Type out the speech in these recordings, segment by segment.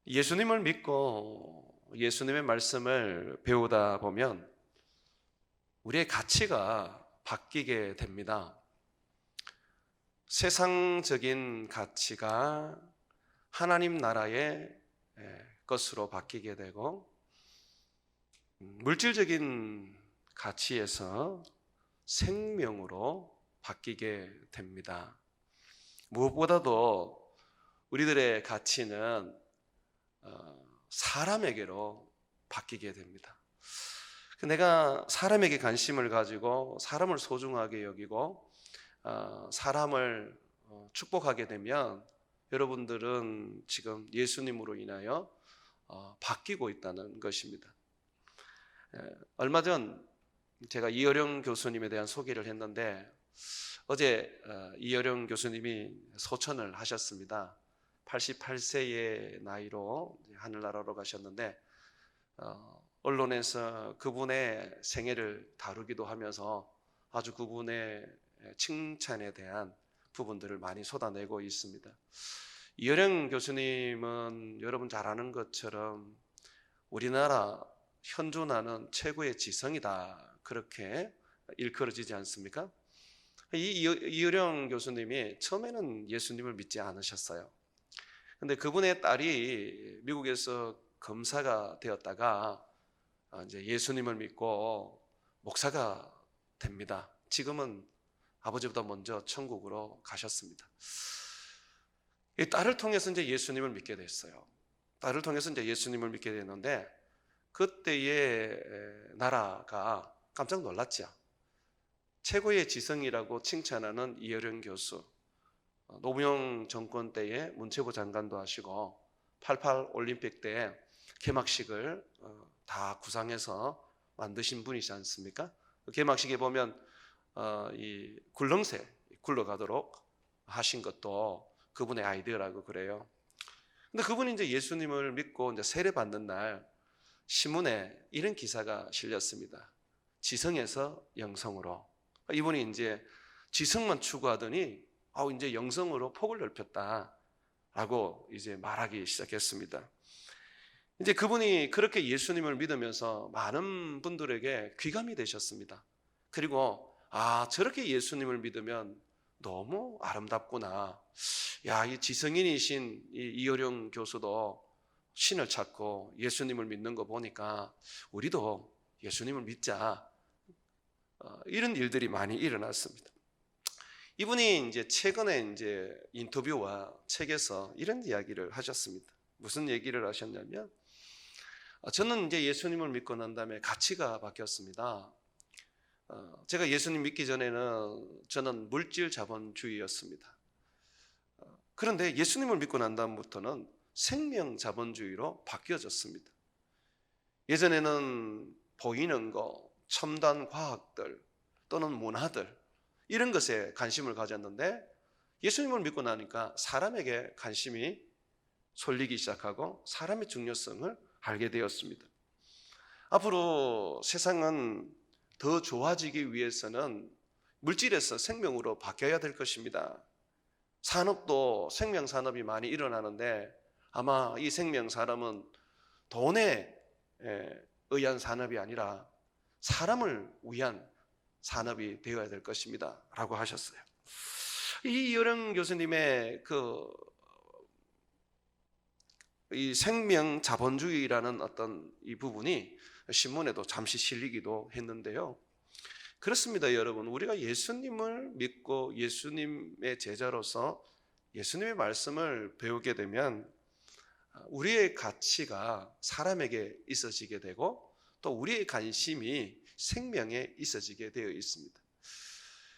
예수님을 믿고 예수님의 말씀을 배우다 보면 우리의 가치가 바뀌게 됩니다. 세상적인 가치가 하나님 나라의 것으로 바뀌게 되고, 물질적인 가치에서 생명으로 바뀌게 됩니다. 무엇보다도 우리들의 가치는 사람에게로 바뀌게 됩니다. 내가 사람에게 관심을 가지고 사람을 소중하게 여기고 사람을 축복하게 되면 여러분들은 지금 예수님으로 인하여 바뀌고 있다는 것입니다. 얼마 전 제가 이어령 교수님에 대한 소개를 했는데, 어제 이어령 교수님이 소천을 하셨습니다. 88세의 나이로 하늘나라로 가셨는데, 언론에서 그분의 생애를 다루기도 하면서 아주 그분의 칭찬에 대한 부분들을 많이 쏟아내고 있습니다. 이어령 교수님은 여러분 잘 아는 것처럼 우리나라 현존하는 최고의 지성이다, 그렇게 일컬어지지 않습니까? 이어령 교수님이 처음에는 예수님을 믿지 않으셨어요. 근데 그분의 딸이 미국에서 검사가 되었다가 이제 예수님을 믿고 목사가 됩니다. 지금은 아버지보다 먼저 천국으로 가셨습니다. 이 딸을 통해서 이제 예수님을 믿게 됐어요. 딸을 통해서 이제 예수님을 믿게 됐는데, 그때의 나라가 깜짝 놀랐죠. 최고의 지성이라고 칭찬하는 이어령 교수, 노무현 정권 때에 문체부 장관도 하시고 88 올림픽 때 개막식을 다 구상해서 만드신 분이지 않습니까? 개막식에 보면 이 굴렁쇠 굴러가도록 하신 것도 그분의 아이디어라고 그래요. 근데 그분이 이제 예수님을 믿고 이제 세례 받는 날 신문에 이런 기사가 실렸습니다. 지성에서 영성으로. 이분이 이제 지성만 추구하더니 이제 영성으로 폭을 넓혔다라고 이제 말하기 시작했습니다. 이제 그분이 그렇게 예수님을 믿으면서 많은 분들에게 귀감이 되셨습니다. 그리고 저렇게 예수님을 믿으면 너무 아름답구나. 이 지성인이신 이어령 교수도 신을 찾고 예수님을 믿는 거 보니까 우리도 예수님을 믿자. 이런 일들이 많이 일어났습니다. 이분이 이제 최근에 이제 인터뷰와 책에서 이런 이야기를 하셨습니다. 무슨 얘기를 하셨냐면, 저는 이제 예수님을 믿고 난 다음에 가치가 바뀌었습니다. 제가 예수님 믿기 전에는 저는 물질 자본주의였습니다. 그런데 예수님을 믿고 난 다음부터는 생명 자본주의로 바뀌어졌습니다. 예전에는 보이는 거, 첨단 과학들 또는 문화들, 이런 것에 관심을 가졌는데, 예수님을 믿고 나니까 사람에게 관심이 쏠리기 시작하고 사람의 중요성을 알게 되었습니다. 앞으로 세상은 더 좋아지기 위해서는 물질에서 생명으로 바뀌어야 될 것입니다. 산업도 생명산업이 많이 일어나는데, 아마 이 생명산업은 돈에 의한 산업이 아니라 사람을 위한 산업이 되어야 될 것입니다 라고 하셨어요. 이어령 교수님의 이 생명 자본주의라는 어떤 이 부분이 신문에도 잠시 실리기도 했는데요. 그렇습니다, 여러분. 우리가 예수님을 믿고 예수님의 제자로서 예수님의 말씀을 배우게 되면 우리의 가치가 사람에게 있어지게 되고, 또 우리의 관심이 생명에 있어지게 되어 있습니다.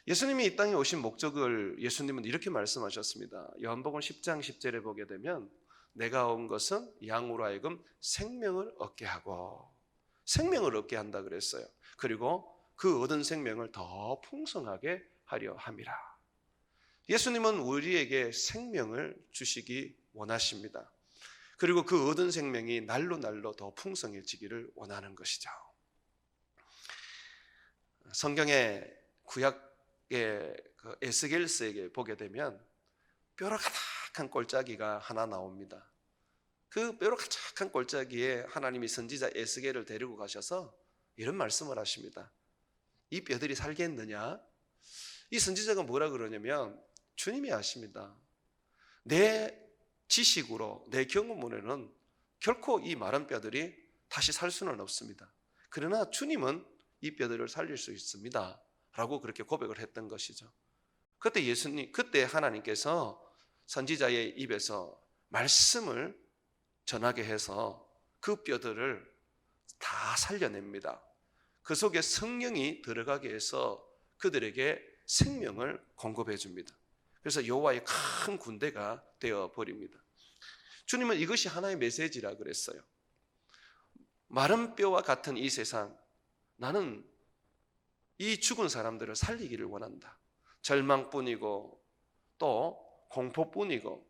예수님이 이 땅에 오신 목적을 예수님은 이렇게 말씀하셨습니다. 요한복음 10장 10절에 보게 되면, 내가 온 것은 양으로 하여금 생명을 얻게 하고, 생명을 얻게 한다 그랬어요. 그리고 그 얻은 생명을 더 풍성하게 하려 함이라. 예수님은 우리에게 생명을 주시기 원하십니다. 그리고 그 얻은 생명이 날로 날로 더 풍성해지기를 원하는 것이죠. 성경의 구약의 에스겔서에게 보게 되면 뼈가 가득한 골짜기가 하나 나옵니다. 그 뾰족한 골짜기에 하나님이 선지자 에스겔을 데리고 가셔서 이런 말씀을 하십니다. 이 뼈들이 살겠느냐? 이 선지자가 뭐라 그러냐면 주님이 아십니다. 내 지식으로, 내 경험으로는 결코 이 마른 뼈들이 다시 살 수는 없습니다. 그러나 주님은 이 뼈들을 살릴 수 있습니다 라고 그렇게 고백을 했던 것이죠. 그때 하나님께서 선지자의 입에서 말씀을 전하게 해서 그 뼈들을 다 살려냅니다. 그 속에 성령이 들어가게 해서 그들에게 생명을 공급해 줍니다. 그래서 여호와의 큰 군대가 되어 버립니다. 주님은 이것이 하나의 메시지라 그랬어요. 마른 뼈와 같은 이 세상, 나는 이 죽은 사람들을 살리기를 원한다. 절망뿐이고 또 공포뿐이고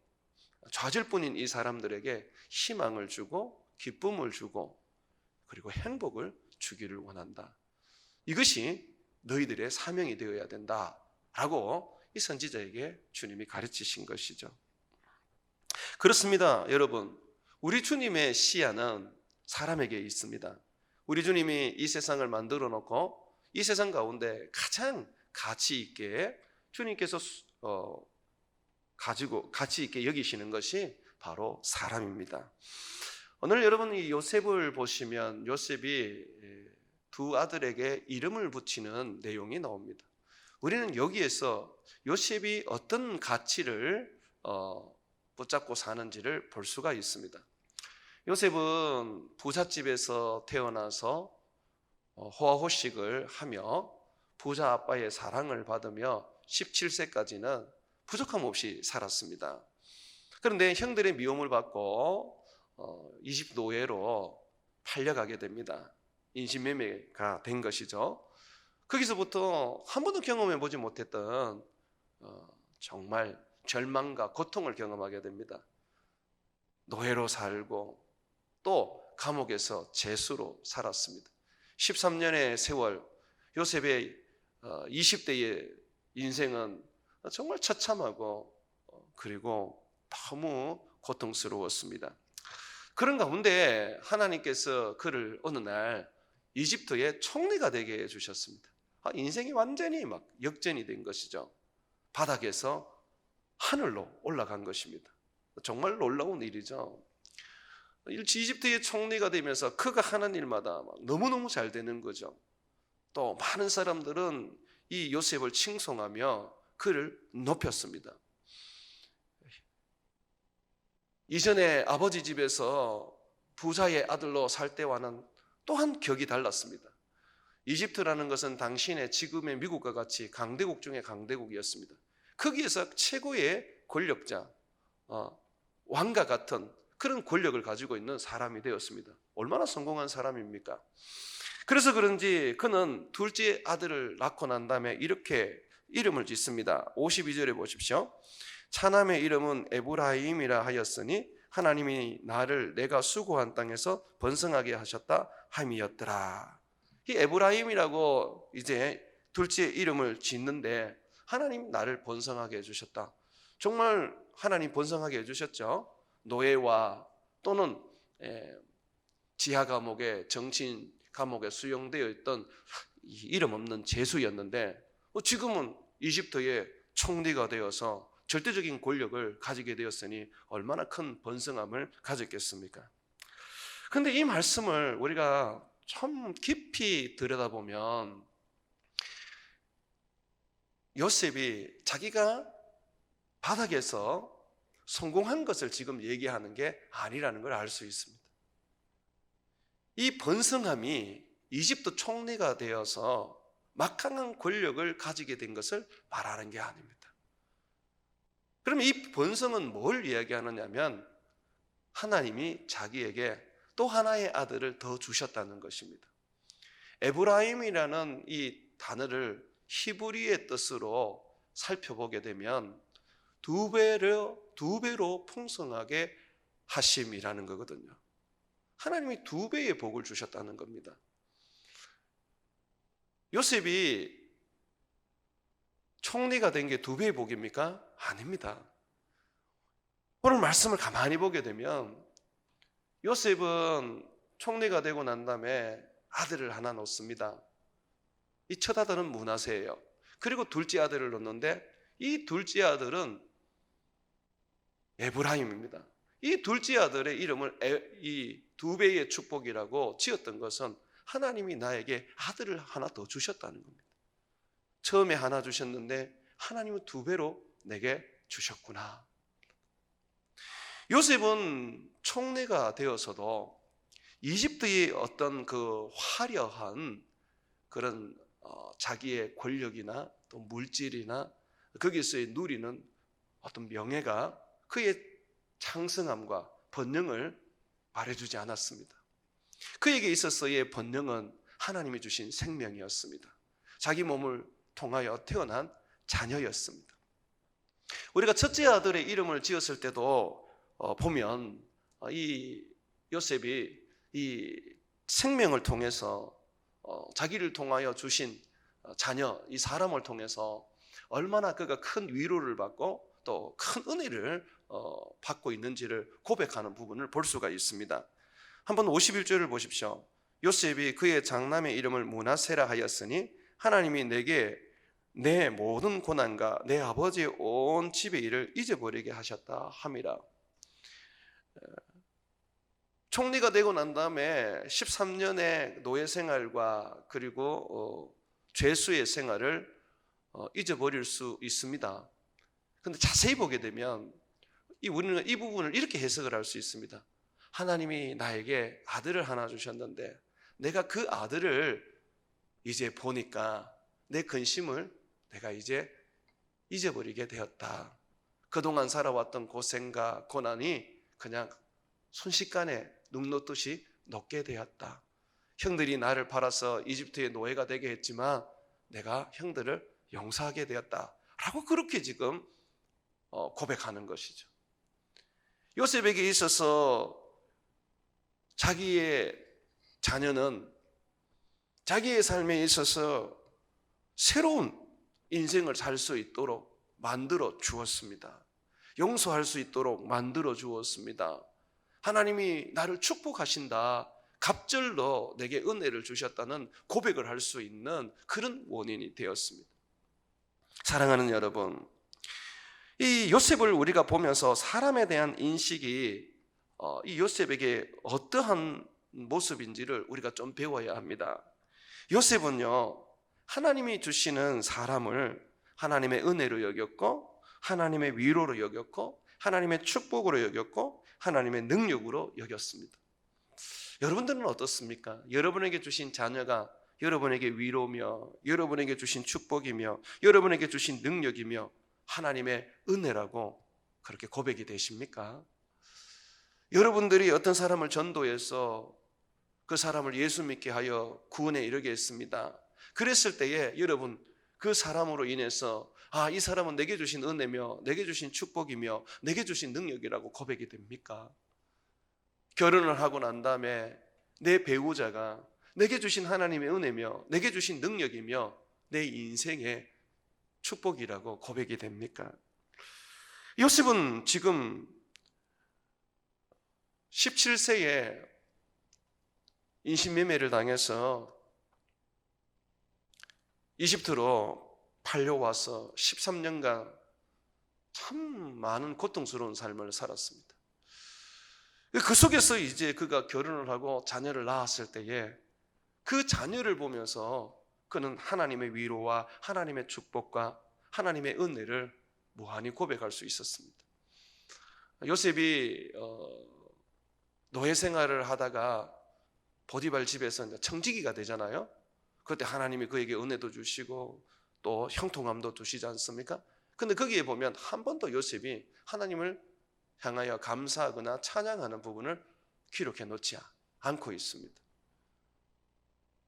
좌절뿐인 이 사람들에게 희망을 주고 기쁨을 주고 그리고 행복을 주기를 원한다. 이것이 너희들의 사명이 되어야 된다라고 이 선지자에게 주님이 가르치신 것이죠. 그렇습니다, 여러분. 우리 주님의 시야는 사람에게 있습니다. 우리 주님이 이 세상을 만들어 놓고 이 세상 가운데 가장 가치 있게 주님께서 가치 있게 여기시는 것이 바로 사람입니다. 오늘 여러분 이 요셉을 보시면 요셉이 두 아들에게 이름을 붙이는 내용이 나옵니다. 우리는 여기에서 요셉이 어떤 가치를 붙잡고 사는지를 볼 수가 있습니다. 요셉은 부잣집에서 태어나서 호화호식을 하며 부자 아빠의 사랑을 받으며 17세까지는 부족함 없이 살았습니다. 그런데 형들의 미움을 받고 이집 노예로 팔려가게 됩니다. 인신매매가 된 것이죠. 거기서부터 한 번도 경험해 보지 못했던 정말 절망과 고통을 경험하게 됩니다. 노예로 살고 또 감옥에서 죄수로 살았습니다. 13년의 세월, 요셉의 20대의 인생은 정말 처참하고 그리고 너무 고통스러웠습니다. 그런 가운데 하나님께서 그를 어느 날 이집트의 총리가 되게 해주셨습니다. 인생이 완전히 막 역전이 된 것이죠. 바닥에서 하늘로 올라간 것입니다. 정말 놀라운 일이죠. 이집트의 총리가 되면서 그가 하는 일마다 너무너무 잘 되는 거죠. 또 많은 사람들은 이 요셉을 칭송하며 그를 높였습니다. 이전에 아버지 집에서 부자의 아들로 살 때와는 또한 격이 달랐습니다. 이집트라는 것은 당신의 지금의 미국과 같이 강대국 중에 강대국이었습니다. 거기에서 최고의 권력자, 왕과 같은 그런 권력을 가지고 있는 사람이 되었습니다. 얼마나 성공한 사람입니까? 그래서 그런지 그는 둘째 아들을 낳고 난 다음에 이렇게 이름을 짓습니다. 52절에 보십시오. 차남의 이름은 에브라임이라 하였으니 하나님이 나를 내가 수고한 땅에서 번성하게 하셨다 함이었더라. 이 에브라임이라고 이제 둘째 이름을 짓는데 하나님 나를 번성하게 해주셨다. 정말 하나님 번성하게 해주셨죠. 노예와 또는 지하 감옥에 정신 감옥에 수용되어 있던 이름 없는 죄수였는데 지금은 이집트의 총리가 되어서 절대적인 권력을 가지게 되었으니 얼마나 큰 번성함을 가졌겠습니까? 그런데 이 말씀을 우리가 참 깊이 들여다보면 요셉이 자기가 바닥에서 성공한 것을 지금 얘기하는 게 아니라는 걸 알 수 있습니다. 이 번성함이 이집트 총리가 되어서 막강한 권력을 가지게 된 것을 말하는 게 아닙니다. 그러면 이 번성은 뭘 이야기하느냐면 하나님이 자기에게 또 하나의 아들을 더 주셨다는 것입니다. 에브라임이라는 이 단어를 히브리의 뜻으로 살펴보게 되면 두 배로 풍성하게 하심이라는 거거든요. 하나님이 두 배의 복을 주셨다는 겁니다. 요셉이 총리가 된 게 두 배의 복입니까? 아닙니다. 오늘 말씀을 가만히 보게 되면 요셉은 총리가 되고 난 다음에 아들을 하나 놓습니다. 이 첫 아들은 므낫세예요. 그리고 둘째 아들을 놓는데 이 둘째 아들은 에브라임입니다. 이 둘째 아들의 이름을 이 두 배의 축복이라고 지었던 것은 하나님이 나에게 아들을 하나 더 주셨다는 겁니다. 처음에 하나 주셨는데 하나님은 두 배로 내게 주셨구나. 요셉은 총리가 되어서도 이집트의 어떤 그 화려한 그런 자기의 권력이나 또 물질이나 거기서의 누리는 어떤 명예가 그의 창성함과 번영을 말해주지 않았습니다. 그에게 있어서의 번영은 하나님이 주신 생명이었습니다. 자기 몸을 통하여 태어난 자녀였습니다. 우리가 첫째 아들의 이름을 지었을 때도 보면 이 요셉이 이 생명을 통해서 자기를 통하여 주신 자녀, 이 사람을 통해서 얼마나 그가 큰 위로를 받고 또 큰 은혜를 받고 있는지를 고백하는 부분을 볼 수가 있습니다. 한번 51절을 보십시오. 요셉이 그의 장남의 이름을 므낫세라 하였으니 하나님이 내게 내 모든 고난과 내 아버지의 온 집의 일을 잊어버리게 하셨다 함이라. 총리가 되고 난 다음에 13년의 노예 생활과 그리고 죄수의 생활을 잊어버릴 수 있습니다. 그런데 자세히 보게 되면 우리는 이 부분을 이렇게 해석을 할 수 있습니다. 하나님이 나에게 아들을 하나 주셨는데 내가 그 아들을 이제 보니까 내 근심을 내가 이제 잊어버리게 되었다. 그동안 살아왔던 고생과 고난이 그냥 순식간에 눈 녹듯이 녹게 되었다. 형들이 나를 팔아서 이집트의 노예가 되게 했지만 내가 형들을 용서하게 되었다 라고 그렇게 지금 고백하는 것이죠. 요셉에게 있어서 자기의 자녀는 자기의 삶에 있어서 새로운 인생을 살 수 있도록 만들어 주었습니다. 용서할 수 있도록 만들어 주었습니다. 하나님이 나를 축복하신다, 갑절로 내게 은혜를 주셨다는 고백을 할 수 있는 그런 원인이 되었습니다. 사랑하는 여러분, 이 요셉을 우리가 보면서 사람에 대한 인식이 이 요셉에게 어떠한 모습인지를 우리가 좀 배워야 합니다. 요셉은요, 하나님이 주시는 사람을 하나님의 은혜로 여겼고 하나님의 위로로 여겼고 하나님의 축복으로 여겼고 하나님의 능력으로 여겼습니다. 여러분들은 어떻습니까? 여러분에게 주신 자녀가 여러분에게 위로며 여러분에게 주신 축복이며 여러분에게 주신 능력이며 하나님의 은혜라고 그렇게 고백이 되십니까? 여러분들이 어떤 사람을 전도해서 그 사람을 예수 믿게 하여 구원에 이르게 했습니다. 그랬을 때에 여러분 그 사람으로 인해서 이 사람은 내게 주신 은혜며 내게 주신 축복이며 내게 주신 능력이라고 고백이 됩니까? 결혼을 하고 난 다음에 내 배우자가 내게 주신 하나님의 은혜며 내게 주신 능력이며 내 인생의 축복이라고 고백이 됩니까? 요셉은 지금 17세에 인신매매를 당해서 이집트로 팔려와서 13년간 참 많은 고통스러운 삶을 살았습니다. 그 속에서 이제 그가 결혼을 하고 자녀를 낳았을 때에 그 자녀를 보면서 그는 하나님의 위로와 하나님의 축복과 하나님의 은혜를 무한히 고백할 수 있었습니다. 요셉이 노예 생활을 하다가 보디발 집에서 청지기가 되잖아요. 그때 하나님이 그에게 은혜도 주시고 또 형통함도 주시지 않습니까? 근데 거기에 보면 한 번도 요셉이 하나님을 향하여 감사하거나 찬양하는 부분을 기록해 놓지 않고 있습니다.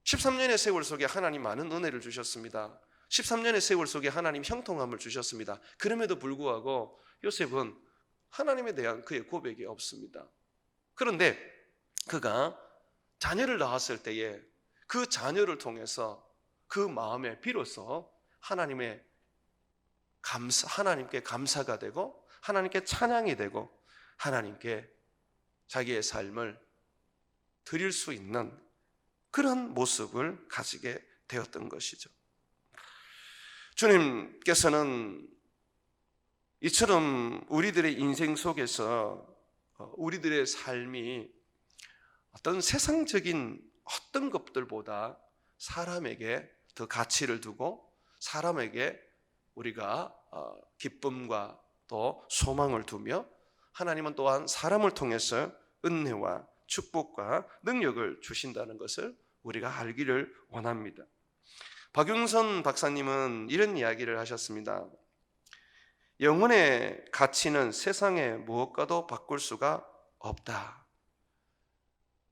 13년의 세월 속에 하나님 많은 은혜를 주셨습니다. 13년의 세월 속에 하나님 형통함을 주셨습니다. 그럼에도 불구하고 요셉은 하나님에 대한 그의 고백이 없습니다. 그런데 그가 자녀를 낳았을 때에 그 자녀를 통해서 그 마음에 비로소 하나님께 감사가 되고 하나님께 찬양이 되고 하나님께 자기의 삶을 드릴 수 있는 그런 모습을 가지게 되었던 것이죠. 주님께서는 이처럼 우리들의 인생 속에서 우리들의 삶이 어떤 세상적인 어떤 것들보다 사람에게 더 가치를 두고 사람에게 우리가 기쁨과 또 소망을 두며 하나님은 또한 사람을 통해서 은혜와 축복과 능력을 주신다는 것을 우리가 알기를 원합니다. 박용선 박사님은 이런 이야기를 하셨습니다. 영혼의 가치는 세상의 무엇과도 바꿀 수가 없다.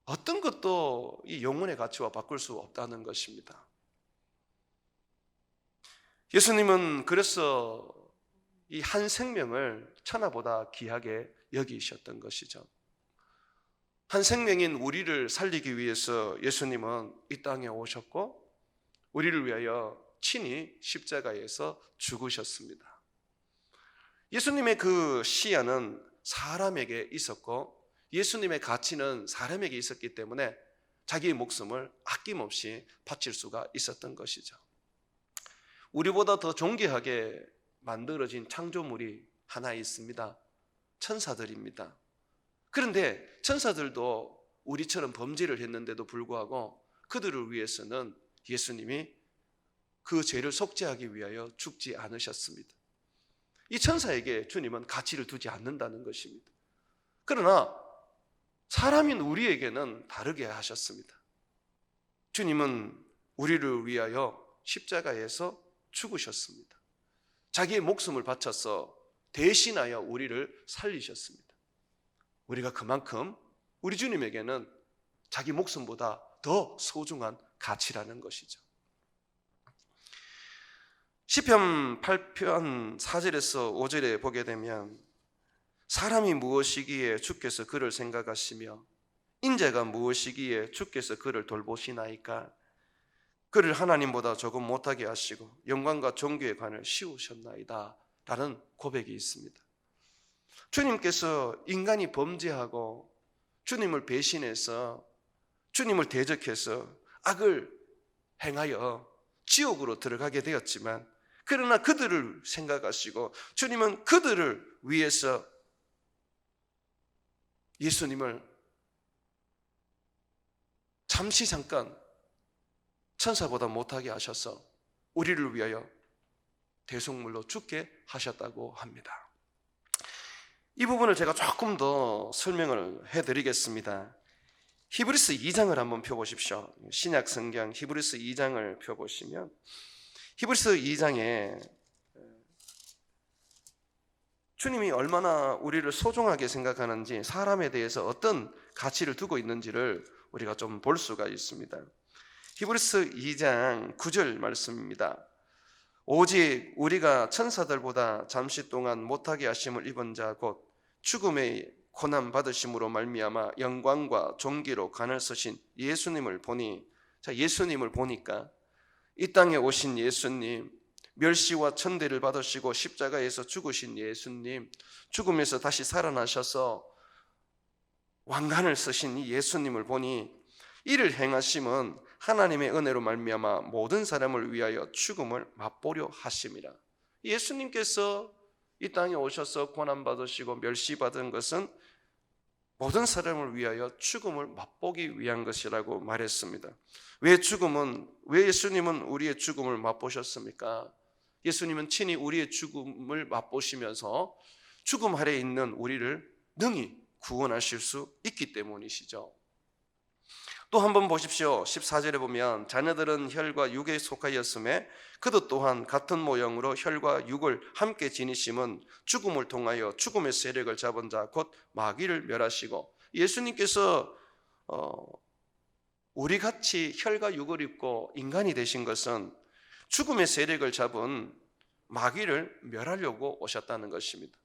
어떤 것도 이 영혼의 가치와 바꿀 수 없다는 것입니다. 예수님은 그래서 이 한 생명을 천하보다 귀하게 여기셨던 것이죠. 한 생명인 우리를 살리기 위해서 예수님은 이 땅에 오셨고 우리를 위하여 친히 십자가에서 죽으셨습니다. 예수님의 그 시야는 사람에게 있었고 예수님의 가치는 사람에게 있었기 때문에 자기의 목숨을 아낌없이 바칠 수가 있었던 것이죠. 우리보다 더 존귀하게 만들어진 창조물이 하나 있습니다. 천사들입니다. 그런데 천사들도 우리처럼 범죄를 했는데도 불구하고 그들을 위해서는 예수님이 그 죄를 속죄하기 위하여 죽지 않으셨습니다. 이 천사에게 주님은 가치를 두지 않는다는 것입니다. 그러나 사람인 우리에게는 다르게 하셨습니다. 주님은 우리를 위하여 십자가에서 죽으셨습니다. 자기의 목숨을 바쳐서 대신하여 우리를 살리셨습니다. 우리가 그만큼 우리 주님에게는 자기 목숨보다 더 소중한 가치라는 것이죠. 시편 8편 4절에서 5절에 보게 되면 사람이 무엇이기에 주께서 그를 생각하시며 인자가 무엇이기에 주께서 그를 돌보시나이까. 그를 하나님보다 조금 못하게 하시고 영광과 존귀의 관을 씌우셨나이다 라는 고백이 있습니다. 주님께서 인간이 범죄하고 주님을 배신해서 주님을 대적해서 악을 행하여 지옥으로 들어가게 되었지만 그러나 그들을 생각하시고 주님은 그들을 위해서 예수님을 잠깐 천사보다 못하게 하셔서 우리를 위하여 대속물로 죽게 하셨다고 합니다. 이 부분을 제가 조금 더 설명을 해드리겠습니다. 히브리서 2장을 한번 펴보십시오. 신약 성경 히브리서 2장을 펴보시면 히브리서 2장에 주님이 얼마나 우리를 소중하게 생각하는지 사람에 대해서 어떤 가치를 두고 있는지를 우리가 좀 볼 수가 있습니다. 히브리서 2장 9절 말씀입니다. 오직 우리가 천사들보다 잠시 동안 못하게 하심을 입은 자 곧 죽음의 고난 받으심으로 말미암아 영광과 존귀로 관을 쓰신 예수님을 보니, 자, 예수님을 보니까 이 땅에 오신 예수님, 멸시와 천대를 받으시고 십자가에서 죽으신 예수님, 죽음에서 다시 살아나셔서 왕관을 쓰신 이 예수님을 보니 이를 행하심은 하나님의 은혜로 말미암아 모든 사람을 위하여 죽음을 맛보려 하심이라. 예수님께서 이 땅에 오셔서 고난받으시고 멸시받은 것은 모든 사람을 위하여 죽음을 맛보기 위한 것이라고 말했습니다. 왜 예수님은 우리의 죽음을 맛보셨습니까? 예수님은 친히 우리의 죽음을 맛보시면서 죽음 아래에 있는 우리를 능히 구원하실 수 있기 때문이시죠. 또 한번 보십시오. 14절에 보면 자녀들은 혈과 육에 속하였음에 그도 또한 같은 모형으로 혈과 육을 함께 지니심은 죽음을 통하여 죽음의 세력을 잡은 자 곧 마귀를 멸하시고, 예수님께서 우리같이 혈과 육을 입고 인간이 되신 것은 죽음의 세력을 잡은 마귀를 멸하려고 오셨다는 것입니다.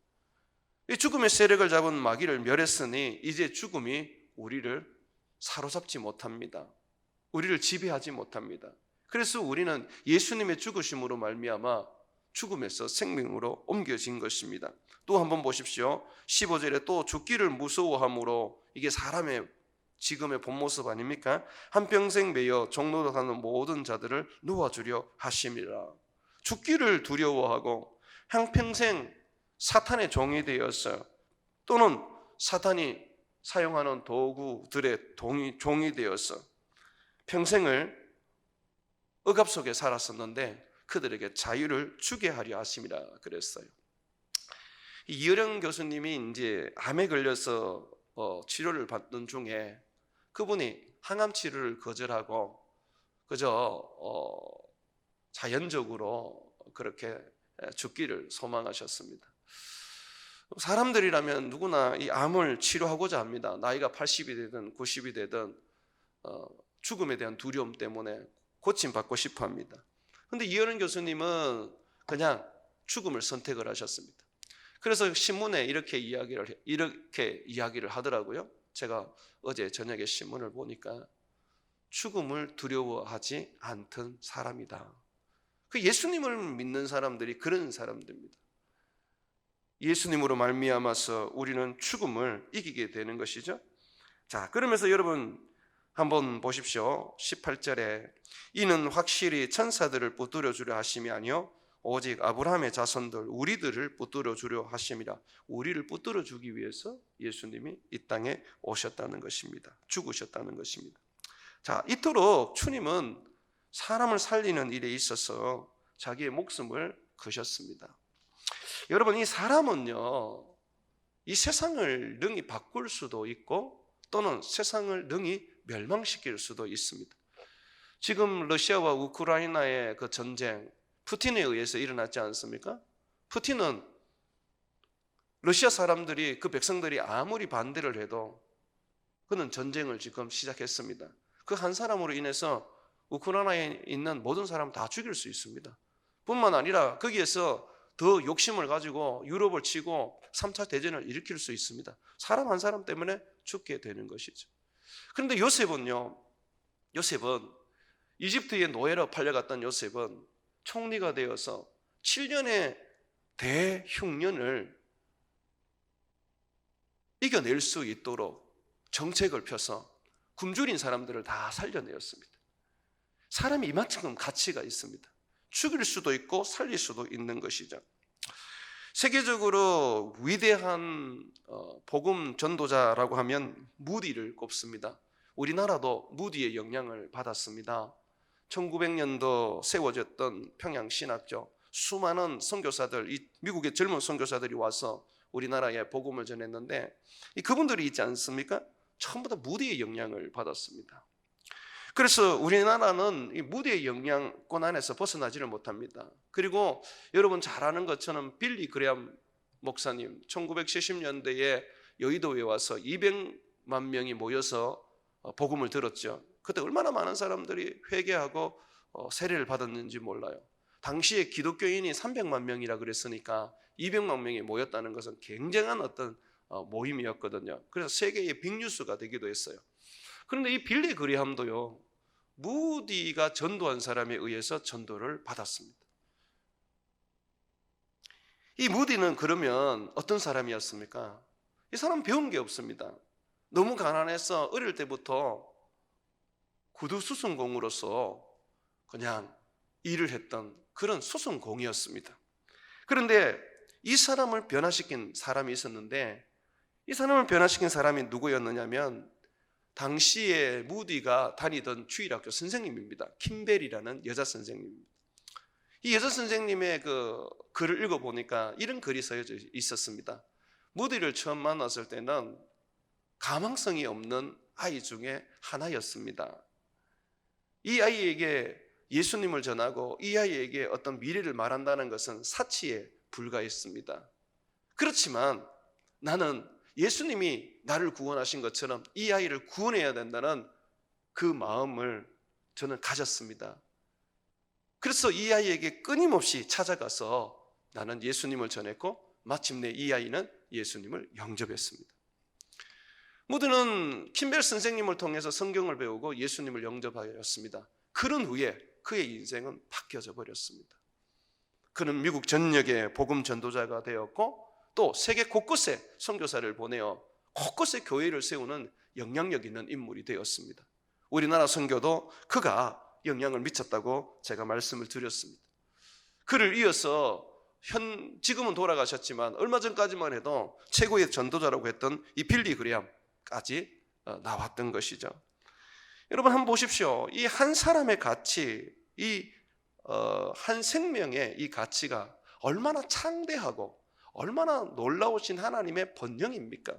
이 죽음의 세력을 잡은 마귀를 멸했으니 이제 죽음이 우리를 사로잡지 못합니다. 우리를 지배하지 못합니다. 그래서 우리는 예수님의 죽으심으로 말미암아 죽음에서 생명으로 옮겨진 것입니다. 또 한번 보십시오. 15절에 또 죽기를 무서워함으로, 이게 사람의 지금의 본 모습 아닙니까? 한평생 매여 종로하는 모든 자들을 놓아주려 하심이라. 죽기를 두려워하고 한평생 사탄의 종이 되었어요. 또는 사탄이 사용하는 도구들의 종이 되어서 평생을 억압 속에 살았었는데 그들에게 자유를 주게 하려 하심이라 그랬어요. 이어령 교수님이 이제 암에 걸려서 치료를 받는 중에 그분이 항암 치료를 거절하고 그저 자연적으로 그렇게 죽기를 소망하셨습니다. 사람들이라면 누구나 이 암을 치료하고자 합니다. 나이가 80이 되든 90이 되든 죽음에 대한 두려움 때문에 고침받고 싶어 합니다. 그런데 이어른 교수님은 그냥 죽음을 선택을 하셨습니다. 그래서 신문에 이렇게 이야기를 하더라고요. 제가 어제 저녁에 신문을 보니까 죽음을 두려워하지 않던 사람이다. 그 예수님을 믿는 사람들이 그런 사람들입니다. 예수님으로 말미암아서 우리는 죽음을 이기게 되는 것이죠. 자, 그러면서 여러분 한번 보십시오. 18절에 이는 확실히 천사들을 붙들어 주려 하심이 아니요 오직 아브라함의 자손들 우리들을 붙들어 주려 하심이라. 우리를 붙들어 주기 위해서 예수님이 이 땅에 오셨다는 것입니다. 죽으셨다는 것입니다. 자, 이토록 주님은 사람을 살리는 일에 있어서 자기의 목숨을 거셨습니다. 여러분, 이 사람은요, 이 세상을 능히 바꿀 수도 있고 또는 세상을 능히 멸망시킬 수도 있습니다. 지금 러시아와 우크라이나의 그 전쟁, 푸틴에 의해서 일어났지 않습니까? 푸틴은 러시아 사람들이, 그 백성들이 아무리 반대를 해도 그는 전쟁을 지금 시작했습니다. 그 한 사람으로 인해서 우크라이나에 있는 모든 사람 다 죽일 수 있습니다. 뿐만 아니라 거기에서 더 욕심을 가지고 유럽을 치고 3차 대전을 일으킬 수 있습니다. 사람 한 사람 때문에 죽게 되는 것이죠. 그런데 요셉은 이집트의 노예로 팔려갔던 요셉은 총리가 되어서 7년의 대흉년을 이겨낼 수 있도록 정책을 펴서 굶주린 사람들을 다 살려내었습니다. 사람이 이만큼 가치가 있습니다. 죽일 수도 있고 살릴 수도 있는 것이죠. 세계적으로 위대한 복음 전도자라고 하면 무디를 꼽습니다. 우리나라도 무디의 영향을 받았습니다. 1900년도 세워졌던 평양신학교, 수많은 선교사들, 미국의 젊은 선교사들이 와서 우리나라에 복음을 전했는데 그분들이 있지 않습니까? 전부 다 무디의 영향을 받았습니다. 그래서 우리나라는 이 무디의 영향권 안에서 벗어나지를 못합니다. 그리고 여러분 잘 아는 것처럼 빌리 그레엄 목사님 1970년대에 여의도에 와서 200만 명이 모여서 복음을 들었죠. 그때 얼마나 많은 사람들이 회개하고 세례를 받았는지 몰라요. 당시에 기독교인이 300만 명이라 그랬으니까 200만 명이 모였다는 것은 굉장한 어떤 모임이었거든요. 그래서 세계의 빅뉴스가 되기도 했어요. 그런데 이 빌리 그레함도요, 무디가 전도한 사람에 의해서 전도를 받았습니다. 이 무디는 그러면 어떤 사람이었습니까? 이 사람은 배운 게 없습니다. 너무 가난해서 어릴 때부터 구두 수순공으로서 그냥 일을 했던 그런 수순공이었습니다. 그런데 이 사람을 변화시킨 사람이 있었는데, 이 사람을 변화시킨 사람이 누구였느냐면 당시에 무디가 다니던 주일학교 선생님입니다. 킴벨이라는 여자 선생님입니다. 이 여자 선생님의 그 글을 읽어보니까 이런 글이 써져 있었습니다. 무디를 처음 만났을 때는 가망성이 없는 아이 중에 하나였습니다. 이 아이에게 예수님을 전하고 이 아이에게 어떤 미래를 말한다는 것은 사치에 불과했습니다. 그렇지만 나는 예수님이 나를 구원하신 것처럼 이 아이를 구원해야 된다는 그 마음을 저는 가졌습니다. 그래서 이 아이에게 끊임없이 찾아가서 나는 예수님을 전했고 마침내 이 아이는 예수님을 영접했습니다. 무드는 킴벨 선생님을 통해서 성경을 배우고 예수님을 영접하였습니다. 그런 후에 그의 인생은 바뀌어져 버렸습니다. 그는 미국 전역의 복음 전도자가 되었고 또 세계 곳곳에 선교사를 보내어 곳곳에 교회를 세우는 영향력 있는 인물이 되었습니다. 우리나라 선교도 그가 영향을 미쳤다고 제가 말씀을 드렸습니다. 그를 이어서 지금은 돌아가셨지만 얼마 전까지만 해도 최고의 전도자라고 했던 이 빌리 그레함까지 나왔던 것이죠. 여러분 한번 보십시오. 이 한 사람의 가치, 한 생명의 이 가치가 얼마나 창대하고 얼마나 놀라우신 하나님의 번영입니까?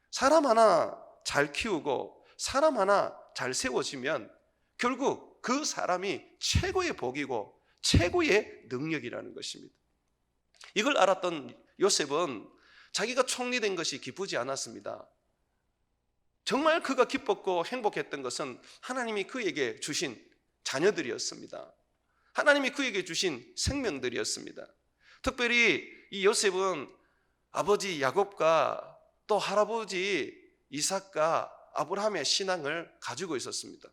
사람 하나 잘 키우고 사람 하나 잘 세워지면 결국 그 사람이 최고의 복이고 최고의 능력이라는 것입니다. 이걸 알았던 요셉은 자기가 총리된 것이 기쁘지 않았습니다. 정말 그가 기뻤고 행복했던 것은 하나님이 그에게 주신 자녀들이었습니다. 하나님이 그에게 주신 생명들이었습니다. 특별히 이 요셉은 아버지 야곱과 또 할아버지 이삭과 아브라함의 신앙을 가지고 있었습니다.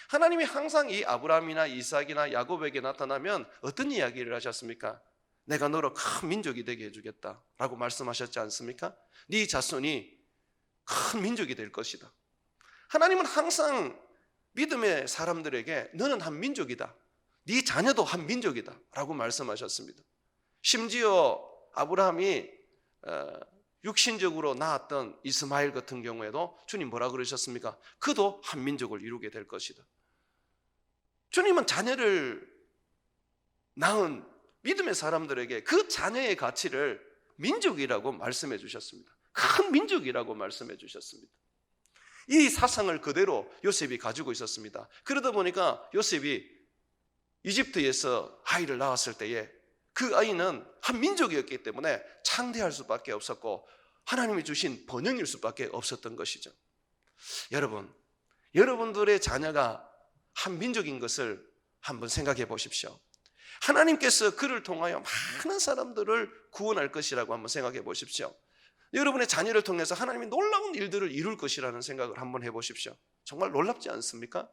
하나님이 항상 이 아브라함이나 이삭이나 야곱에게 나타나면 어떤 이야기를 하셨습니까? 내가 너로 큰 민족이 되게 해주겠다라고 말씀하셨지 않습니까? 네 자손이 큰 민족이 될 것이다. 하나님은 항상 믿음의 사람들에게 너는 한 민족이다, 네 자녀도 한 민족이다 라고 말씀하셨습니다. 심지어 아브라함이 육신적으로 낳았던 이스마엘 같은 경우에도 주님 뭐라 그러셨습니까? 그도 한 민족을 이루게 될 것이다. 주님은 자녀를 낳은 믿음의 사람들에게 그 자녀의 가치를 민족이라고 말씀해 주셨습니다. 큰 민족이라고 말씀해 주셨습니다. 이 사상을 그대로 요셉이 가지고 있었습니다. 그러다 보니까 요셉이 이집트에서 아이를 낳았을 때에 그 아이는 한 민족이었기 때문에 창대할 수밖에 없었고 하나님이 주신 번영일 수밖에 없었던 것이죠. 여러분, 여러분들의 자녀가 한 민족인 것을 한번 생각해 보십시오. 하나님께서 그를 통하여 많은 사람들을 구원할 것이라고 한번 생각해 보십시오. 여러분의 자녀를 통해서 하나님이 놀라운 일들을 이룰 것이라는 생각을 한번 해보십시오. 정말 놀랍지 않습니까?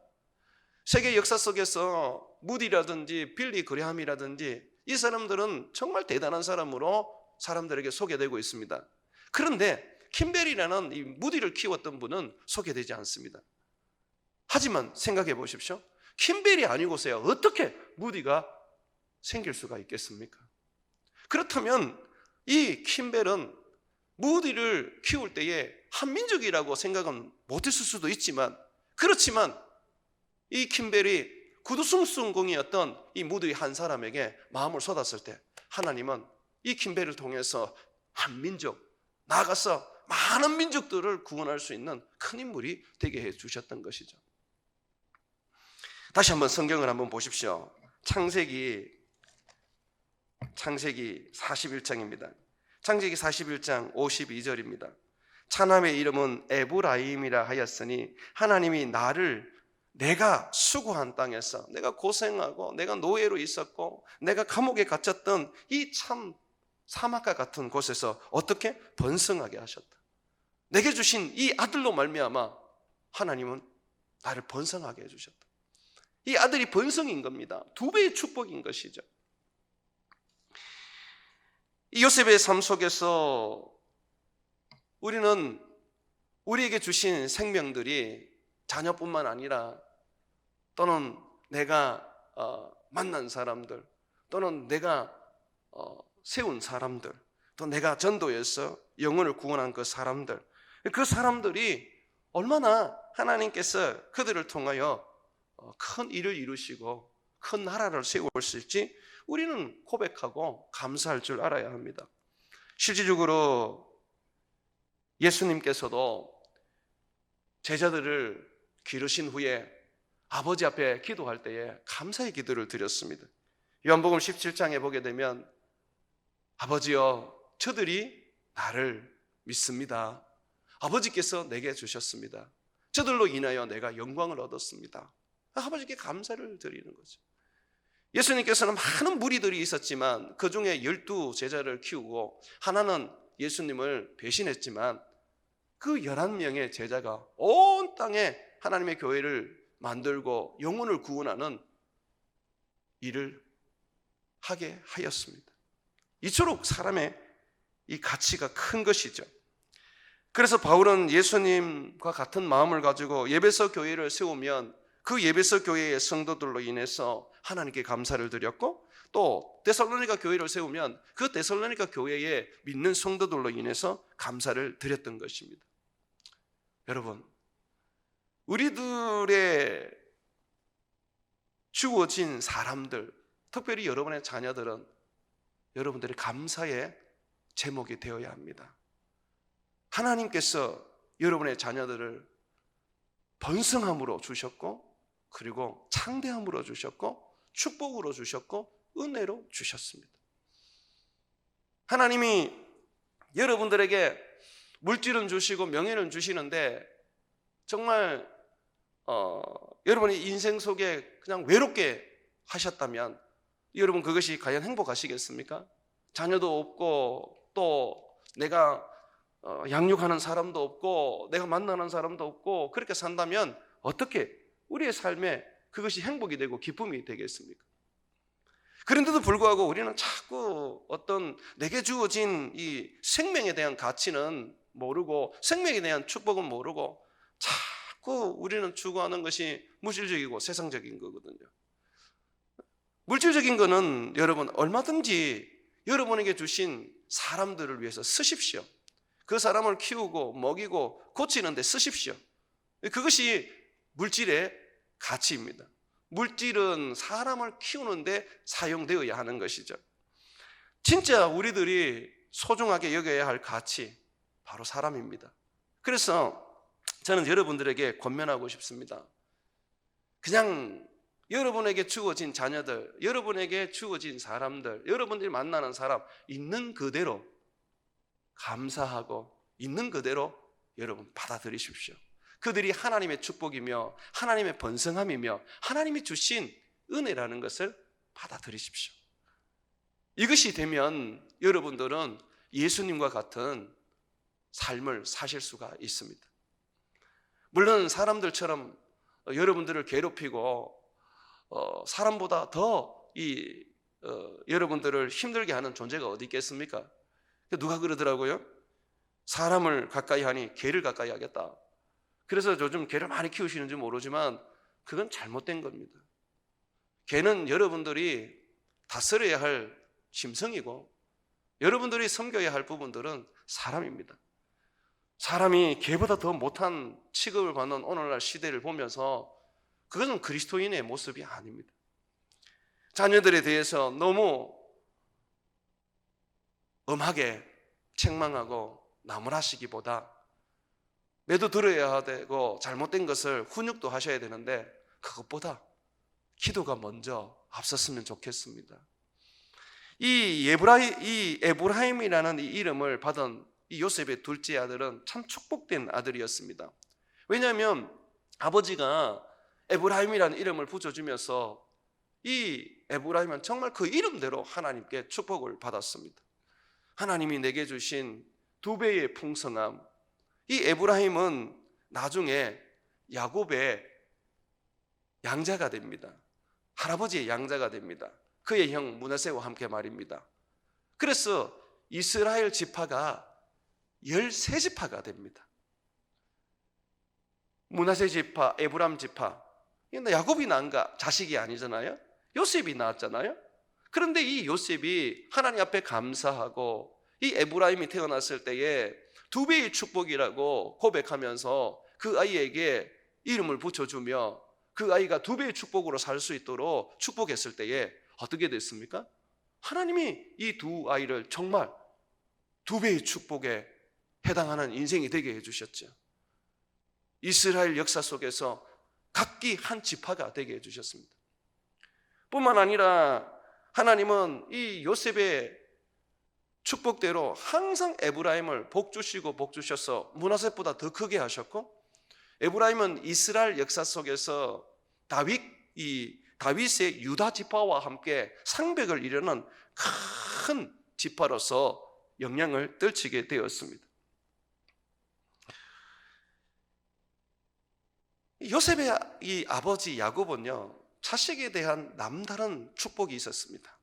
세계 역사 속에서 무디라든지 빌리 그레함이라든지 이 사람들은 정말 대단한 사람으로 사람들에게 소개되고 있습니다. 그런데 킴벨이라는 이 무디를 키웠던 분은 소개되지 않습니다. 하지만 생각해 보십시오. 킴벨이 아니고서야 어떻게 무디가 생길 수가 있겠습니까? 그렇다면 이 킴벨은 무디를 키울 때에 한민족이라고 생각은 못했을 수도 있지만, 그렇지만 이 킴벨이 구두순순공이었던 이 무디의 한 사람에게 마음을 쏟았을 때 하나님은 이 킴벨을 통해서 한민족, 나아가서 많은 민족들을 구원할 수 있는 큰 인물이 되게 해주셨던 것이죠. 다시 한번 성경을 한번 보십시오. 창세기 41장입니다. 창세기 41장 52절입니다. 차남의 이름은 에브라임이라 하였으니 하나님이 내가 수고한 땅에서, 내가 고생하고 내가 노예로 있었고 내가 감옥에 갇혔던 이 참 사막과 같은 곳에서 어떻게 번성하게 하셨다. 내게 주신 이 아들로 말미암아 하나님은 나를 번성하게 해주셨다. 이 아들이 번성인 겁니다. 2배의 축복인 것이죠. 이 요셉의 삶 속에서 우리는 우리에게 주신 생명들이 자녀뿐만 아니라 또는 내가 만난 사람들, 또는 내가 세운 사람들, 또 내가 전도해서 영혼을 구원한 그 사람들이 얼마나 하나님께서 그들을 통하여 큰 일을 이루시고 큰 나라를 세우실지 우리는 고백하고 감사할 줄 알아야 합니다. 실질적으로 예수님께서도 제자들을 기르신 후에 아버지 앞에 기도할 때에 감사의 기도를 드렸습니다. 요한복음 17장에 보게 되면 아버지여, 저들이 나를 믿습니다. 아버지께서 내게 주셨습니다. 저들로 인하여 내가 영광을 얻었습니다. 아버지께 감사를 드리는 거죠. 예수님께서는 많은 무리들이 있었지만 그 중에 12 제자를 키우고 하나는 예수님을 배신했지만 그 11명의 제자가 온 땅에 하나님의 교회를 만들고 영혼을 구원하는 일을 하게 하였습니다. 이토록 사람의 이 가치가 큰 것이죠. 그래서 바울은 예수님과 같은 마음을 가지고 에베소 교회를 세우면 그 에베소 교회의 성도들로 인해서 하나님께 감사를 드렸고, 또 데살로니가 교회를 세우면 그 데살로니가 교회의 믿는 성도들로 인해서 감사를 드렸던 것입니다. 여러분, 우리들의 주어진 사람들, 특별히 여러분의 자녀들은 여러분들의 감사의 제목이 되어야 합니다. 하나님께서 여러분의 자녀들을 번성함으로 주셨고, 그리고 창대함으로 주셨고, 축복으로 주셨고, 은혜로 주셨습니다. 하나님이 여러분들에게 물질은 주시고 명예는 주시는데, 정말 여러분의 인생 속에 그냥 외롭게 하셨다면 여러분 그것이 과연 행복하시겠습니까? 자녀도 없고, 또 내가 양육하는 사람도 없고, 내가 만나는 사람도 없고, 그렇게 산다면 어떻게 우리의 삶에 그것이 행복이 되고 기쁨이 되겠습니까? 그런데도 불구하고 우리는 자꾸 어떤 내게 주어진 이 생명에 대한 가치는 모르고, 생명에 대한 축복은 모르고, 자꾸 우리는 추구하는 것이 물질적이고 세상적인 거거든요. 물질적인 거는 여러분 얼마든지 여러분에게 주신 사람들을 위해서 쓰십시오. 그 사람을 키우고 먹이고 고치는 데 쓰십시오. 그것이 물질의 가치입니다. 물질은 사람을 키우는데 사용되어야 하는 것이죠. 진짜 우리들이 소중하게 여겨야 할 가치, 바로 사람입니다. 그래서 저는 여러분들에게 권면하고 싶습니다. 그냥 여러분에게 주어진 자녀들, 여러분에게 주어진 사람들, 여러분들이 만나는 사람, 있는 그대로 감사하고 있는 그대로 여러분 받아들이십시오. 그들이 하나님의 축복이며 하나님의 번성함이며 하나님이 주신 은혜라는 것을 받아들이십시오. 이것이 되면 여러분들은 예수님과 같은 삶을 사실 수가 있습니다. 물론 사람들처럼 여러분들을 괴롭히고 사람보다 더 여러분들을 힘들게 하는 존재가 어디 있겠습니까? 누가 그러더라고요? 사람을 가까이 하니 개를 가까이 하겠다. 그래서 요즘 개를 많이 키우시는지 모르지만 그건 잘못된 겁니다. 개는 여러분들이 다스려야 할 짐승이고, 여러분들이 섬겨야 할 부분들은 사람입니다. 사람이 개보다 더 못한 취급을 받는 오늘날 시대를 보면서 그것은 그리스도인의 모습이 아닙니다. 자녀들에 대해서 너무 엄하게 책망하고 나무라시기보다 매도 들어야 되고 잘못된 것을 훈육도 하셔야 되는데, 그것보다 기도가 먼저 앞섰으면 좋겠습니다. 이 에브라임이라는 이 이름을 받은 이 요셉의 둘째 아들은 참 축복된 아들이었습니다. 왜냐하면 아버지가 에브라임이라는 이름을 붙여주면서 이 에브라임은 정말 그 이름대로 하나님께 축복을 받았습니다. 하나님이 내게 주신 2배의 풍성함, 이 에브라임은 나중에 야곱의 양자가 됩니다. 할아버지의 양자가 됩니다. 그의 형 므낫세와 함께 말입니다. 그래서 이스라엘 지파가 13지파가 됩니다. 므낫세 지파, 에브람 지파. 근데 야곱이 낳은가? 자식이 아니잖아요. 요셉이 낳았잖아요. 그런데 이 요셉이 하나님 앞에 감사하고 이 에브라임이 태어났을 때에 2배의 축복이라고 고백하면서 그 아이에게 이름을 붙여주며 그 아이가 2배의 축복으로 살 수 있도록 축복했을 때에 어떻게 됐습니까? 하나님이 이 두 아이를 정말 2배의 축복에 해당하는 인생이 되게 해주셨죠. 이스라엘 역사 속에서 각기 한 지파가 되게 해주셨습니다. 뿐만 아니라 하나님은 이 요셉의 축복대로 항상 에브라임을 복주시고 복주셔서 므낫세보다 더 크게 하셨고, 에브라임은 이스라엘 역사 속에서 다윗의 유다 지파와 함께 상백을 이루는 큰 지파로서 영향을 떨치게 되었습니다. 요셉의 이 아버지 야곱은요, 자식에 대한 남다른 축복이 있었습니다.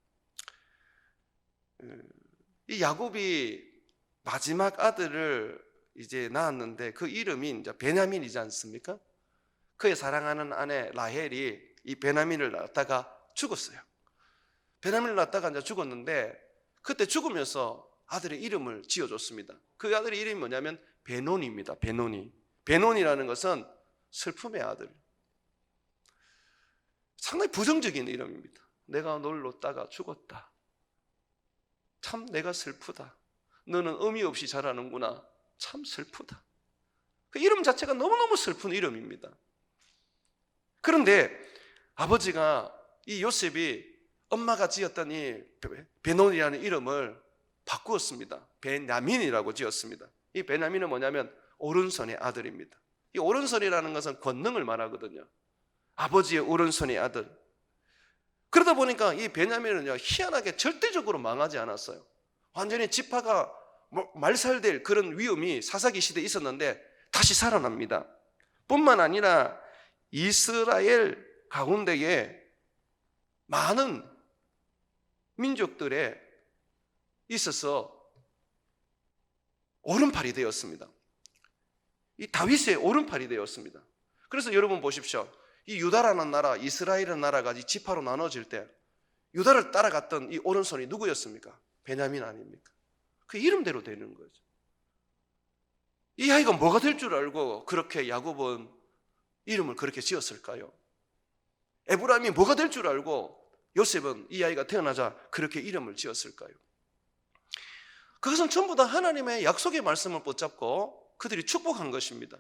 이 야곱이 마지막 아들을 이제 낳았는데 그 이름이 이제 베냐민이지 않습니까? 그의 사랑하는 아내 라헬이 이 베냐민을 낳다가 죽었어요. 베냐민을 낳다가 이제 죽었는데 그때 죽으면서 아들의 이름을 지어줬습니다. 그 아들의 이름이 뭐냐면 베논입니다. 베논이. 베논이라는 것은 슬픔의 아들. 상당히 부정적인 이름입니다. 내가 널 놓다가 죽었다. 참 내가 슬프다. 너는 의미 없이 자라는구나. 참 슬프다. 그 이름 자체가 너무너무 슬픈 이름입니다. 그런데 아버지가 이 요셉이 엄마가 지었던 이 베논이라는 이름을 바꾸었습니다. 베냐민이라고 지었습니다. 이 베냐민은 뭐냐면 오른손의 아들입니다. 이 오른손이라는 것은 권능을 말하거든요. 아버지의 오른손의 아들. 그러다 보니까 이 베냐민은요, 희한하게 절대적으로 망하지 않았어요. 완전히 지파가 말살될 그런 위험이 사사기 시대에 있었는데 다시 살아납니다. 뿐만 아니라 이스라엘 가운데에 많은 민족들에 있어서 오른팔이 되었습니다. 이 다윗의 오른팔이 되었습니다. 그래서 여러분 보십시오. 이 유다라는 나라, 이스라엘이라는 나라가 이 지파로 나눠질 때 유다를 따라갔던 이 오른손이 누구였습니까? 베냐민 아닙니까? 그 이름대로 되는 거죠. 이 아이가 뭐가 될 줄 알고 그렇게 야곱은 이름을 그렇게 지었을까요? 에브라임이 뭐가 될 줄 알고 요셉은 이 아이가 태어나자 그렇게 이름을 지었을까요? 그것은 전부 다 하나님의 약속의 말씀을 붙잡고 그들이 축복한 것입니다.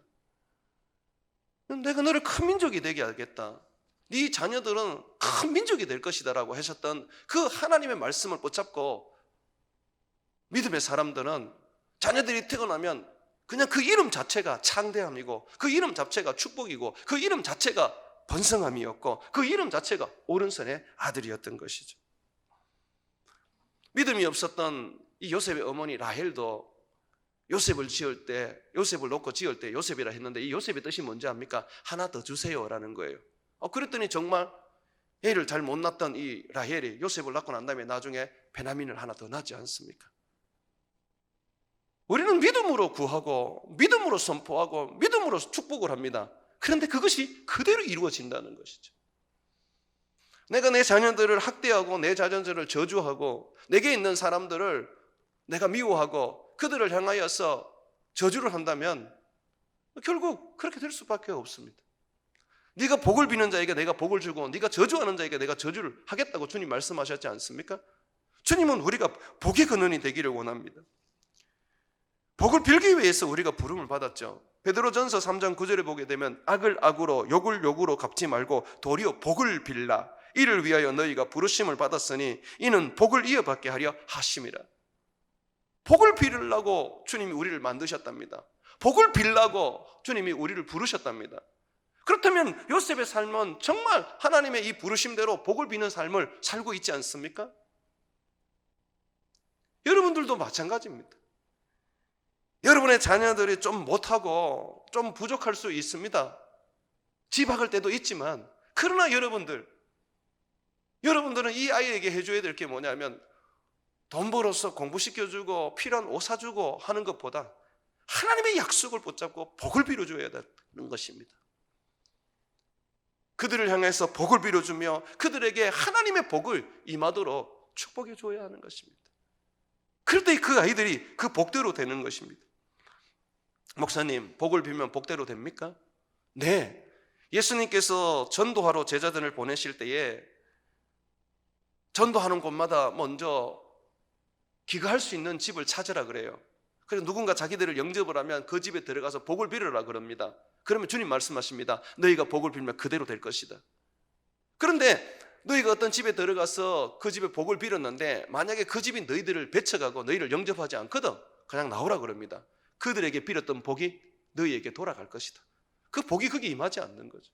내가 너를 큰 민족이 되게 하겠다. 네 자녀들은 큰 민족이 될 것이다 라고 하셨던 그 하나님의 말씀을 붙잡고 믿음의 사람들은 자녀들이 태어나면 그냥 그 이름 자체가 창대함이고 그 이름 자체가 축복이고 그 이름 자체가 번성함이었고 그 이름 자체가 오른손의 아들이었던 것이죠. 믿음이 없었던 이 요셉의 어머니 라헬도 요셉을 놓고 지을 때 요셉이라 했는데 이 요셉의 뜻이 뭔지 압니까? 하나 더 주세요라는 거예요. 그랬더니 정말 애를 잘 못 낳던 이 라헬이 요셉을 낳고 난 다음에 나중에 베냐민을 하나 더 낳지 않습니까? 우리는 믿음으로 구하고 믿음으로 선포하고 믿음으로 축복을 합니다. 그런데 그것이 그대로 이루어진다는 것이죠. 내가 내 자녀들을 학대하고 내 자녀들을 저주하고 내게 있는 사람들을 내가 미워하고 그들을 향하여서 저주를 한다면 결국 그렇게 될 수밖에 없습니다. 네가 복을 비는 자에게 내가 복을 주고 네가 저주하는 자에게 내가 저주를 하겠다고 주님 말씀하셨지 않습니까? 주님은 우리가 복의 근원이 되기를 원합니다. 복을 빌기 위해서 우리가 부름을 받았죠. 베드로전서 3장 9절에 보게 되면 악을 악으로 욕을 욕으로 갚지 말고 도리어 복을 빌라. 이를 위하여 너희가 부르심을 받았으니 이는 복을 이어받게 하려 하심이라. 복을 빌으려고 주님이 우리를 만드셨답니다. 복을 빌라고 주님이 우리를 부르셨답니다. 그렇다면 요셉의 삶은 정말 하나님의 이 부르심대로 복을 비는 삶을 살고 있지 않습니까? 여러분들도 마찬가지입니다. 여러분의 자녀들이 좀 못하고 좀 부족할 수 있습니다. 집박할 때도 있지만 그러나 여러분들은 이 아이에게 해줘야 될 게 뭐냐면 돈 벌어서 공부시켜주고 필요한 옷 사주고 하는 것보다 하나님의 약속을 붙잡고 복을 빌어줘야 되는 것입니다. 그들을 향해서 복을 빌어주며 그들에게 하나님의 복을 임하도록 축복해 줘야 하는 것입니다. 그럴 때 그 아이들이 그 복대로 되는 것입니다. 목사님, 복을 빌면 복대로 됩니까? 네. 예수님께서 전도하러 제자들을 보내실 때에 전도하는 곳마다 먼저 기거할 수 있는 집을 찾으라 그래요. 그래서 누군가 자기들을 영접을 하면 그 집에 들어가서 복을 빌으라 그럽니다. 그러면 주님 말씀하십니다. 너희가 복을 빌면 그대로 될 것이다. 그런데 너희가 어떤 집에 들어가서 그 집에 복을 빌었는데 만약에 그 집이 너희들을 배척하고 너희를 영접하지 않거든 그냥 나오라 그럽니다. 그들에게 빌었던 복이 너희에게 돌아갈 것이다. 그 복이 거기 임하지 않는 거죠.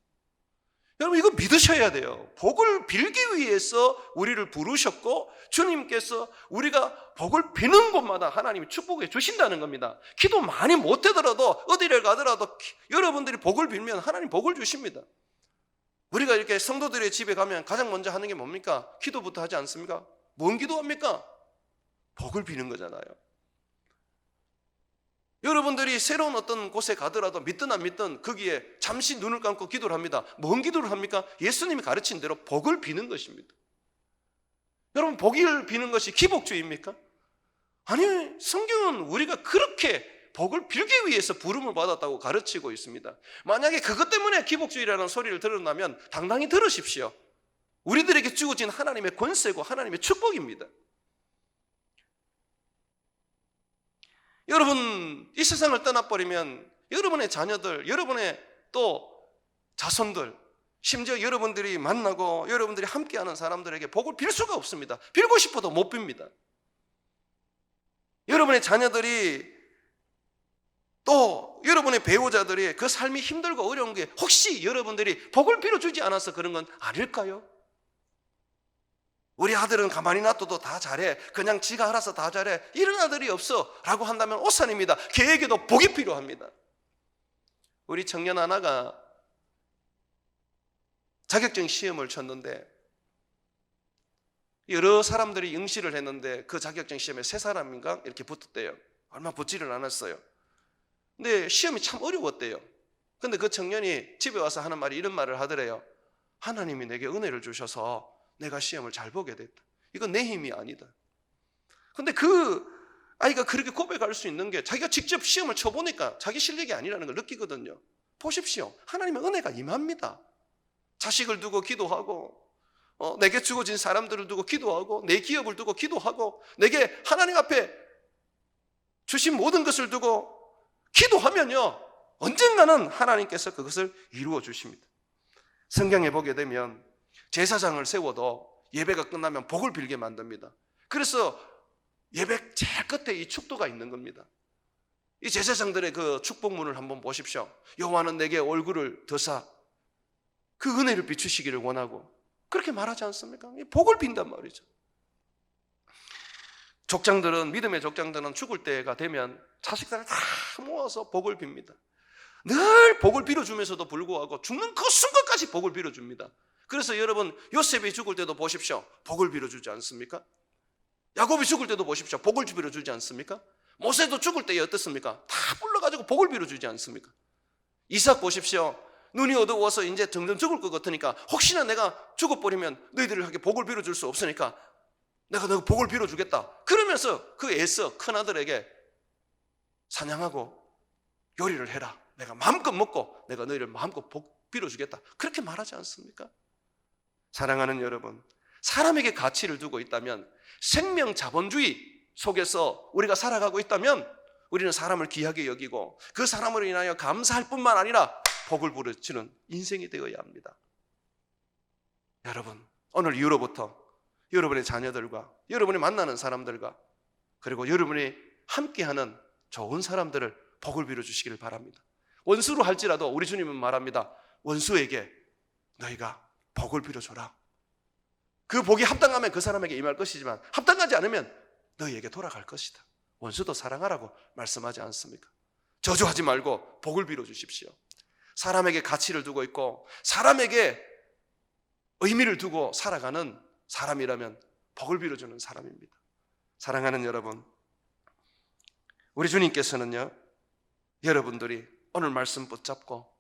여러분 이거 믿으셔야 돼요. 복을 빌기 위해서 우리를 부르셨고 주님께서 우리가 복을 비는 곳마다 하나님이 축복해 주신다는 겁니다. 기도 많이 못하더라도 어디를 가더라도 여러분들이 복을 빌면 하나님 복을 주십니다. 우리가 이렇게 성도들의 집에 가면 가장 먼저 하는 게 뭡니까? 기도부터 하지 않습니까? 뭔 기도합니까? 복을 비는 거잖아요. 여러분들이 새로운 어떤 곳에 가더라도 믿든 안 믿든 거기에 잠시 눈을 감고 기도를 합니다. 뭔 기도를 합니까? 예수님이 가르친 대로 복을 비는 것입니다. 여러분, 복을 비는 것이 기복주의입니까? 아니, 성경은 우리가 그렇게 복을 빌기 위해서 부름을 받았다고 가르치고 있습니다. 만약에 그것 때문에 기복주의라는 소리를 들었다면 당당히 들으십시오. 우리들에게 주어진 하나님의 권세고 하나님의 축복입니다. 여러분, 이 세상을 떠나버리면 여러분의 자녀들, 여러분의 또 자손들, 심지어 여러분들이 만나고 여러분들이 함께하는 사람들에게 복을 빌 수가 없습니다. 빌고 싶어도 못 빕니다. 여러분의 자녀들이 또 여러분의 배우자들이 그 삶이 힘들고 어려운 게 혹시 여러분들이 복을 빌어주지 않아서 그런 건 아닐까요? 우리 아들은 가만히 놔둬도 다 잘해, 그냥 지가 알아서 다 잘해, 이런 아들이 없어 라고 한다면 오산입니다. 걔에게도 복이 필요합니다. 우리 청년 하나가 자격증 시험을 쳤는데 여러 사람들이 응시를 했는데 그 자격증 시험에 3사람인가 이렇게 붙었대요. 얼마 붙지를 않았어요. 근데 시험이 참 어려웠대요. 근데 그 청년이 집에 와서 하는 말이 이런 말을 하더래요. 하나님이 내게 은혜를 주셔서 내가 시험을 잘 보게 됐다. 이건 내 힘이 아니다. 근데 그 아이가 그렇게 고백할 수 있는 게 자기가 직접 시험을 쳐보니까 자기 실력이 아니라는 걸 느끼거든요. 보십시오. 하나님의 은혜가 임합니다. 자식을 두고 기도하고 내게 주어진 사람들을 두고 기도하고 내 기업을 두고 기도하고 내게 하나님 앞에 주신 모든 것을 두고 기도하면요, 언젠가는 하나님께서 그것을 이루어 주십니다. 성경에 보게 되면 제사장을 세워도 예배가 끝나면 복을 빌게 만듭니다. 그래서 예배 제일 끝에 이 축도가 있는 겁니다. 이 제사장들의 그 축복문을 한번 보십시오. 여호와는 내게 얼굴을 드사 그 은혜를 비추시기를 원하고, 그렇게 말하지 않습니까? 복을 빈단 말이죠. 족장들은, 믿음의 족장들은 죽을 때가 되면 자식들을 다 모아서 복을 빕니다. 늘 복을 빌어주면서도 불구하고 죽는 그 순간까지 복을 빌어줍니다. 그래서 여러분, 요셉이 죽을 때도 보십시오. 복을 빌어주지 않습니까? 야곱이 죽을 때도 보십시오. 복을 빌어주지 않습니까? 모세도 죽을 때에 어떻습니까? 다 불러가지고 복을 빌어주지 않습니까? 이삭 보십시오. 눈이 어두워서 이제 점점 죽을 것 같으니까 혹시나 내가 죽어버리면 너희들에게 복을 빌어줄 수 없으니까 내가 너 복을 빌어주겠다. 그러면서 그 에서 큰아들에게 사냥하고 요리를 해라. 내가 마음껏 먹고 내가 너희를 마음껏 복 빌어주겠다. 그렇게 말하지 않습니까? 사랑하는 여러분, 사람에게 가치를 두고 있다면, 생명 자본주의 속에서 우리가 살아가고 있다면 우리는 사람을 귀하게 여기고 그 사람으로 인하여 감사할 뿐만 아니라 복을 부르치는 인생이 되어야 합니다. 여러분, 오늘 이후로부터 여러분의 자녀들과 여러분이 만나는 사람들과 그리고 여러분이 함께하는 좋은 사람들을 복을 빌어주시기를 바랍니다. 원수로 할지라도 우리 주님은 말합니다. 원수에게 너희가 복을 빌어줘라. 그 복이 합당하면 그 사람에게 임할 것이지만 합당하지 않으면 너희에게 돌아갈 것이다. 원수도 사랑하라고 말씀하지 않습니까? 저주하지 말고 복을 빌어주십시오. 사람에게 가치를 두고 있고 사람에게 의미를 두고 살아가는 사람이라면 복을 빌어주는 사람입니다. 사랑하는 여러분, 우리 주님께서는요, 여러분들이 오늘 말씀 붙잡고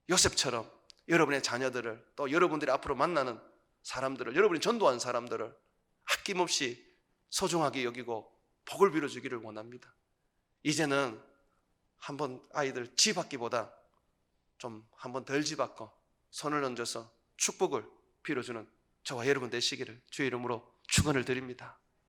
요셉처럼 여러분의 자녀들을, 또 여러분들이 앞으로 만나는 사람들을, 여러분이 전도한 사람들을 아낌없이 소중하게 여기고 복을 빌어주기를 원합니다. 이제는 한번 아이들 집받기보다 좀 한번 덜 집받고 손을 얹어서 축복을 빌어주는 저와 여러분 되시기를 주의 이름으로 축원을 드립니다.